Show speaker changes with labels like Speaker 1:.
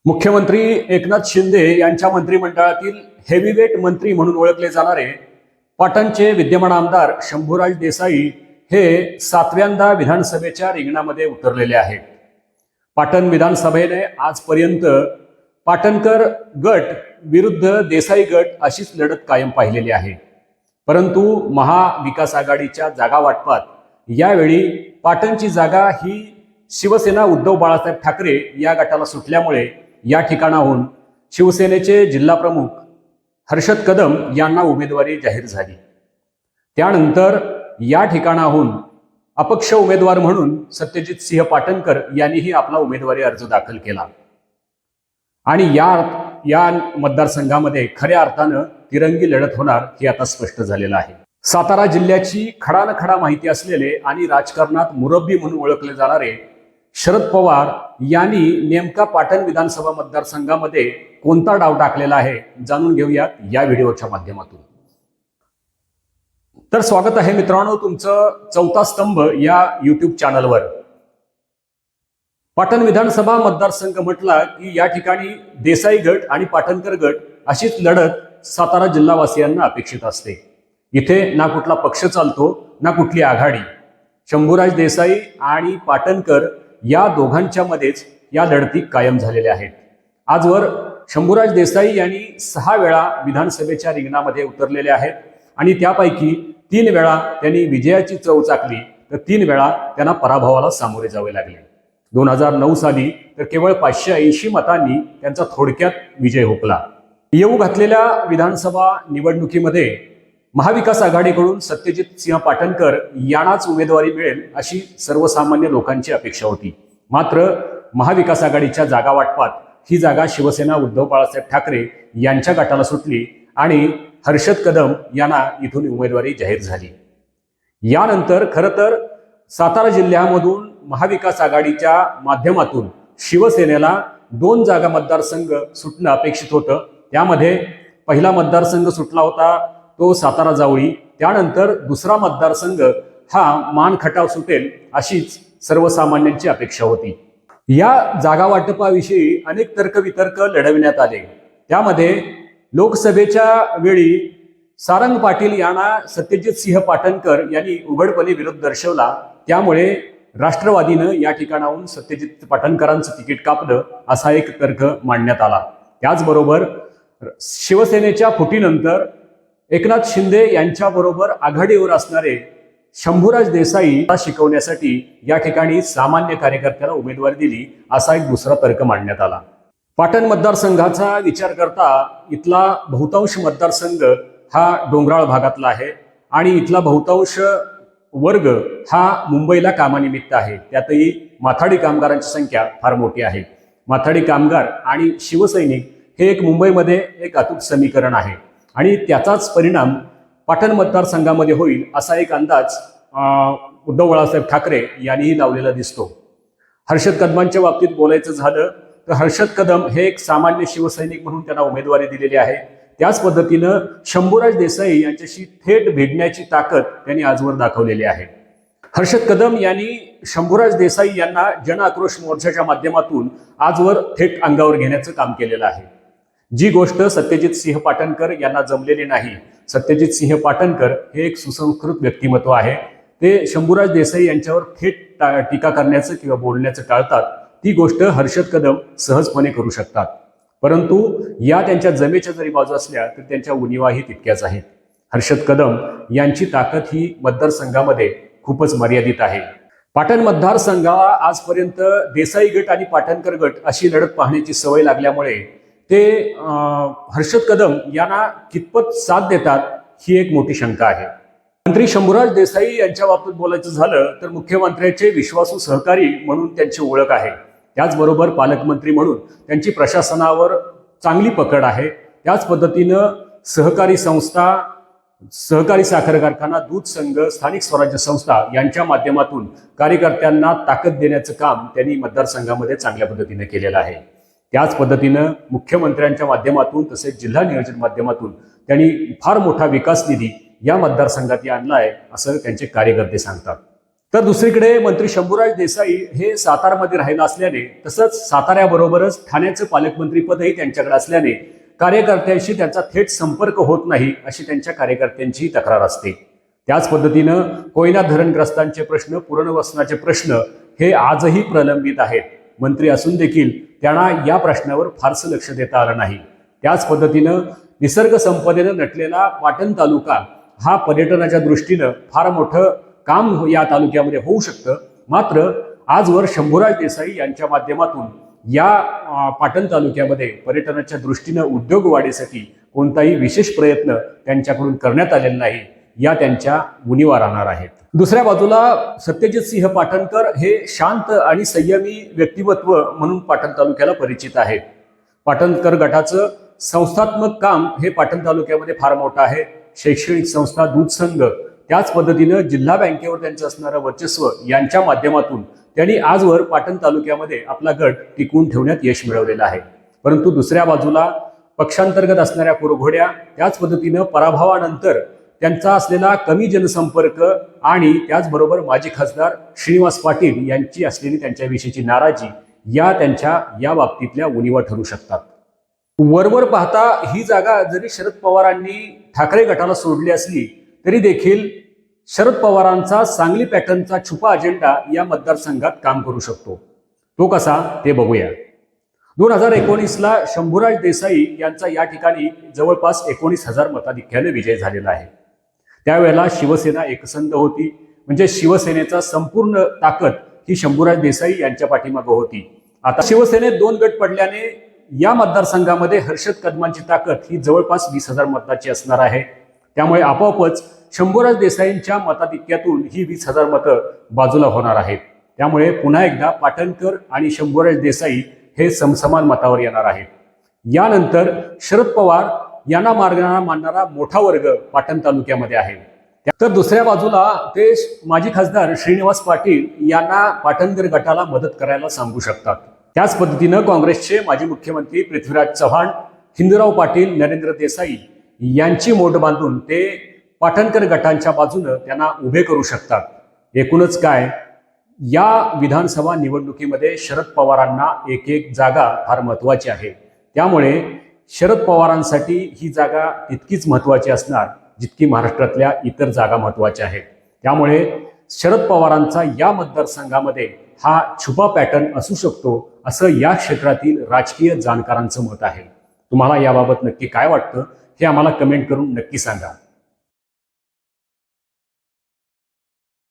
Speaker 1: मुख्यमंत्री एकनाथ शिंदे यांच्या मंत्रिमंडळातील हेवीवेट मंत्री म्हणून ओळखले जाणारे पाटणचे विद्यमान आमदार शंभूराज देसाई हे 7व्यांदा विधानसभेच्या रिंगणामध्ये उतरलेले आहेत। पाटण विधानसभेने आजपर्यंत पाटणकर गट विरुद्ध देसाई गट अशीच लढत कायम पाहिलेली आहे। परंतु महाविकास आघाडीच्या जागा वाटपात यावेळी पाटणची जागा ही शिवसेना उद्धव बाळासाहेब ठाकरे या गटाला सुटल्यामुळे या ठिकाणाहून शिवसेनेचे जिल्हा प्रमुख हर्षद कदम यांना उमेदवारी जाहीर झाली। त्यानंतर या ठिकाणाहून अपक्ष उमेदवार म्हणून सत्यजित सिंह पाटणकर यांनीही आपला उमेदवारी अर्ज दाखल केला आणि या मतदारसंघामध्ये खऱ्या अर्थानं तिरंगी लढत होणार हे आता स्पष्ट झालेलं आहे। सातारा जिल्ह्याची खडानखडा माहिती असलेले आणि राजकारणात मुरब्बी म्हणून ओळखले जाणारे शरद पवार यांनी नेमका पाटण विधानसभा मतदारसंघामध्ये कोणता डाव टाकलेला आहे जाणून घेऊयात या व्हिडिओच्या माध्यमातून। तर स्वागत आहे मित्रांनो तुमचं चौथा स्तंभ या YouTube चॅनलवर। पाटण विधानसभा मतदारसंघ म्हटला की या ठिकाणी देसाई गट आणि पाटणकर गट अशीच लढत सातारा जिल्हावासियांना अपेक्षित असते। इथे ना कुठला पक्ष चालतो ना कुठली आघाडी। शंभूराज देसाई आणि पाटणकर या दोघांच्या मध्येच या लढती कायम झालेल्या आहेत। आजवर शंभूराज देसाई यांनी 6 वेळा विधानसभेच्या रिंगणामध्ये उतरलेले आहेत आणि त्यापैकी 3 वेळा त्यांनी विजयाची चव चाकली तर 3 वेळा त्यांना पराभवाला सामोरे जावे लागले। 2009 साली तर केवळ 580 मतांनी त्यांचा थोडक्यात विजय हुकला। येऊ घातलेल्या विधानसभा निवडणुकीमध्ये महाविकास आघाडीकडून सत्यजित सिंह पाटणकर यांनाच उमेदवारी मिळेल अशी सर्वसामान्य लोकांची अपेक्षा होती। मात्र महाविकास आघाडीच्या जागा वाटपात ही जागा शिवसेना उद्धव बाळासाहेब ठाकरे यांच्या गटाला सुटली आणि हर्षद कदम यांना इथून उमेदवारी जाहीर झाली। यानंतर खरं तर सातारा जिल्ह्यामधून महाविकास आघाडीच्या माध्यमातून शिवसेनेला 2 जागा मतदारसंघ सुटणं अपेक्षित होतं। त्यामध्ये पहिला मतदारसंघ सुटला होता तो सातारा जावळी, त्यानंतर दुसरा मतदारसंघ हा मान खटाव सुटेल अशीच सर्वसामान्यांची अपेक्षा होती। या जागा वाटपाविषयी अनेक तर्कवितर्क लढविण्यात आले। त्यामध्ये लोकसभेच्या वेळी सारंग पाटील यांना सत्यजित सिंह पाटणकर यांनी उघडपणे विरोध दर्शवला। त्यामुळे राष्ट्रवादीनं या ठिकाणाहून सत्यजित पाटणकरांचं तिकीट कापलं असा एक तर्क मांडण्यात आला। त्याचबरोबर शिवसेनेच्या फुटीनंतर एकनाथ शिंदे यांच्याबरोबर आघाडीवर असणारे शंभूराज देसाई शिकवण्यासाठी या ठिकाणी सामान्य कार्यकर्त्याला उमेदवारी दिली असा एक दुसरा तर्क मांडण्यात आला। पाटण मतदारसंघाचा विचार करता इथला बहुतांश मतदारसंघ हा डोंगराळ भागातला आहे आणि इथला बहुतांश वर्ग हा मुंबईला कामानिमित्त आहे। त्यातही माथाडी कामगारांची संख्या फार मोठी आहे। माथाडी कामगार आणि शिवसैनिक हे एक मुंबईमध्ये एक अचूक समीकरण आहे आणि त्याचाच परिणाम पाटण मतदारसंघामध्ये होईल असा एक अंदाज उद्धव बाळासाहेब ठाकरे यांनीही लावलेला दिसतो। हर्षद कदमांच्या बाबतीत बोलायचं झालं तर हर्षद कदम हे एक सामान्य शिवसैनिक म्हणून त्यांना उमेदवारी दिलेली आहे। त्याच पद्धतीनं शंभूराज देसाई यांच्याशी थेट भिडण्याची ताकद त्यांनी आजवर दाखवलेली आहे। हर्षद कदम यांनी शंभूराज देसाई यांना जन आक्रोश मोर्चाच्या माध्यमातून आजवर थेट अंगावर घेण्याचं काम केलेलं आहे। जी गोष्ट सत्यजित सिंह पाटणकर यांना जमलेली नाही। सत्यजित सिंह पाटणकर हे एक सुसंस्कृत व्यक्तिमत्व आहे। ते शंभूराज देसाई यांच्यावर थेट टीका करण्याचं किंवा बोलण्याचं टाळतात। ती गोष्ट हर्षद कदम सहजपणे करू शकतात। परंतु या त्यांच्या जमेच्या जरी बाजू असल्या तर त्यांच्या उणिवाही तितक्याच आहेत। हर्षद कदम यांची ताकद ही मतदारसंघामध्ये खूपच मर्यादित आहे। पाटण मतदारसंघाला आजपर्यंत देसाई गट आणि पाटणकर गट अशी लढत पाहण्याची सवय लागल्यामुळे ते हर्षद कदम यांना कितपत साथ देतात ही एक मोठी शंका आहे। मंत्री शंभूराज देसाई यांच्या बाबतीत बोलायचं झालं तर मुख्यमंत्र्यांचे विश्वासू सहकारी म्हणून त्यांची ओळख आहे। त्याचबरोबर पालकमंत्री म्हणून त्यांची प्रशासनावर चांगली पकड आहे। त्याच पद्धतीनं सहकारी संस्था, सहकारी साखर कारखाना, दूध संघ, स्थानिक स्वराज्य संस्था यांच्या माध्यमातून कार्यकर्त्यांना ताकद देण्याचं काम त्यांनी मतदारसंघामध्ये चांगल्या पद्धतीने केलेलं आहे। त्याच पद्धतीनं मुख्यमंत्र्यांच्या माध्यमातून तसेच जिल्हा नियोजन माध्यमातून त्यांनी फार मोठा विकास निधी या मतदारसंघात आणला आहे असं त्यांचे कार्यकर्ते सांगतात। तर दुसरीकडे मंत्री शंभूराज देसाई हे सातारामध्ये राहिला असल्याने, तसंच साताऱ्याबरोबरच ठाण्याचं पालकमंत्रीपदही त्यांच्याकडे असल्याने कार्यकर्त्यांशी त्यांचा थेट संपर्क होत नाही, अशी त्यांच्या कार्यकर्त्यांची तक्रार असते. त्याच पद्धतीनं कोयना धरणग्रस्तांचे प्रश्न, पुनर्वसनाचे प्रश्न हे आजही प्रलंबित आहेत. मंत्री असून देखील त्यांना या प्रश्नावर फारसं लक्ष देता आलं नाही. त्याच पद्धतीनं निसर्ग संपदेनं नटलेला पाटण तालुका हा पर्यटनाच्या दृष्टीनं फार मोठं काम या तालुक्यामध्ये होऊ शकतं. मात्र आजवर शंभूराज देसाई यांच्या माध्यमातून या पाटण तालुक्यामध्ये पर्यटनाच्या दृष्टीनं उद्योग वाढीसाठी कोणताही विशेष प्रयत्न त्यांच्याकडून करण्यात आलेला नाही, या त्यांच्या उणीवा राहणार आहेत. दुसऱ्या बाजूला सत्यजित सिंह पाटणकर हे शांत आणि संयमी व्यक्तिमत्व म्हणून पाटण तालुक्याला परिचित आहेत. पाटणकर गटाचं संस्थात्मक काम हे पाटण तालुक्यामध्ये फार मोठं आहे. शैक्षणिक संस्था, दूध संघ, त्याच पद्धतीनं जिल्हा बँकेवर त्यांचं असणारं वर्चस्व यांच्या माध्यमातून त्यांनी आजवर पाटण तालुक्यामध्ये आपला गट टिकवून ठेवण्यात यश मिळवलेलं आहे. परंतु दुसऱ्या बाजूला पक्षांतर्गत असणाऱ्या कुरघोड्या, त्याच पद्धतीनं पराभवानंतर त्यांचा असलेला कमी जनसंपर्क आणि त्याचबरोबर माजी खासदार श्रीनिवास पाटील यांची असलेली त्यांच्याविषयीची नाराजी या त्यांच्या या बाबतीतल्या उणीवा ठरू शकतात. वरवर पाहता ही जागा जरी शरद पवारांनी ठाकरे गटाला सोडली असली तरी देखील शरद पवारांचा सांगली पॅटर्नचा छुपा अजेंडा या मतदारसंघात काम करू शकतो. तो कसा ते बघूया. 2019ला शंभूराज देसाई यांचा या ठिकाणी जवळपास 19,000 मताधिक्याने विजय झालेला आहे. त्यावेळेला शिवसेना एकसंध होती, म्हणजे शिवसेनेचा संपूर्ण ताकद ही शंभूराज देसाई यांच्या पाठीमागे होती. आता शिवसेनेत 2 गट पडल्याने या मतदारसंघामध्ये हर्षद कदमांची ताकद ही जवळपास 20,000 मताची असणार आहे. त्यामुळे आपोआपच शंभूराज देसाईंच्या मताधिक्यातून ही 20,000 मतं बाजूला होणार आहेत. त्यामुळे पुन्हा एकदा पाटणकर आणि शंभूराज देसाई हे समसमान मतावर येणार आहेत. यानंतर शरद पवार यांना मानणारा मोठा वर्ग पाटण तालुक्यामध्ये आहे. तर दुसऱ्या बाजूला ते माजी खासदार श्रीनिवास पाटील यांना पाटणकर गटाला मदत करायला सांगू शकतात. त्याच पद्धतीनं काँग्रेसचे माजी मुख्यमंत्री पृथ्वीराज चव्हाण, हिंदूराव पाटील, नरेंद्र देसाई यांची मोठ बांधून ते पाटणकर गटांच्या बाजूनं त्यांना उभे करू शकतात. एकूणच काय, या विधानसभा निवडणुकीमध्ये शरद पवारांना एक एक जागा फार महत्त्वाची आहे. त्यामुळे शरद पवारांसाठी ही जागा तितकीच महत्त्वाची असणार जितकी महाराष्ट्रातल्या इतर जागा महत्त्वाच्या आहेत. त्यामुळे शरद पवारांचा या मतदारसंघामध्ये हा छुपा पॅटर्न असू शकतो, असं या क्षेत्रातील राजकीय जाणकारांचं मत आहे. तुम्हाला याबाबत नक्की काय वाटतं हे आम्हाला कमेंट करून नक्की सांगा.